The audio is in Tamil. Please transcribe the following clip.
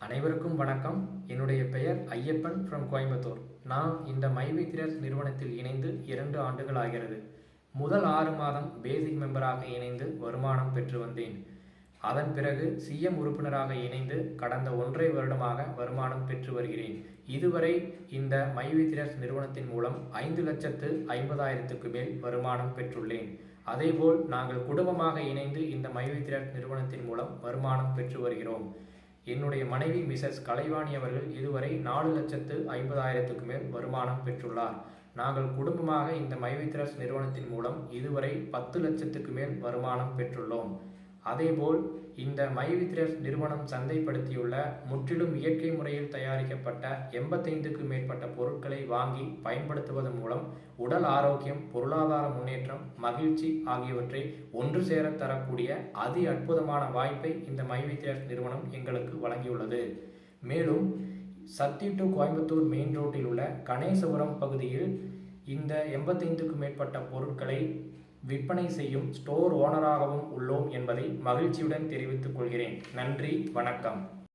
அனைவருக்கும் வணக்கம். என்னுடைய பெயர் ஐயப்பன் ஃப்ரம் கோயம்புத்தூர். நான் இந்த மைவித்ரஸ் நிறுவனத்தில் இணைந்து 2 ஆண்டுகள் ஆகிறது. முதல் 6 மாதம் பேசிக் மெம்பராக இணைந்து வருமானம் பெற்று வந்தேன். அதன் பிறகு சிஎம் உறுப்பினராக இணைந்து கடந்த 1.5 வருடமாக வருமானம் பெற்று வருகிறேன். இதுவரை இந்த மைவித்ரஸ் நிறுவனத்தின் மூலம் 5,50,000க்கு மேல் வருமானம் பெற்றுள்ளேன். அதேபோல் நாங்கள் குடும்பமாக இணைந்து இந்த மைவித்ரஸ் நிறுவனத்தின் மூலம் வருமானம் பெற்று வருகிறோம். என்னுடைய மனைவி மிஸ்ஸஸ் கலைவாணி அவர்கள் இதுவரை 4,50,000க்கு மேல் வருமானம் பெற்றுள்ளார். நாங்கள் குடும்பமாக இந்த மைவித்ரஸ் நிறுவனத்தின் மூலம் இதுவரை 10 லட்சத்துக்கு மேல் வருமானம் பெற்றுள்ளோம். அதேபோல் இந்த மைவித்ரஸ் நிறுவனம் சந்தைப்படுத்தியுள்ள முற்றிலும் இயற்கை முறையில் தயாரிக்கப்பட்ட 85க்கும் மேற்பட்ட பொருட்களை வாங்கி பயன்படுத்துவதன் மூலம் உடல் ஆரோக்கியம், பொருளாதார முன்னேற்றம், மகிழ்ச்சி ஆகியவற்றை ஒன்று சேர தரக்கூடிய அதி அற்புதமான வாய்ப்பை இந்த மைவித்ரஸ் நிறுவனம் எங்களுக்கு வழங்கியுள்ளது. மேலும் சத்தி டு கோயம்புத்தூர் மெயின் ரோட்டில் உள்ள கணேசபுரம் பகுதியில் இந்த 85க்கும் மேற்பட்ட பொருட்களை விற்பனை செய்யும் ஸ்டோர் ஓனராகவும் உள்ளோம் என்பதை மகிழ்ச்சியுடன் தெரிவித்துக் கொள்கிறேன். நன்றி, வணக்கம்.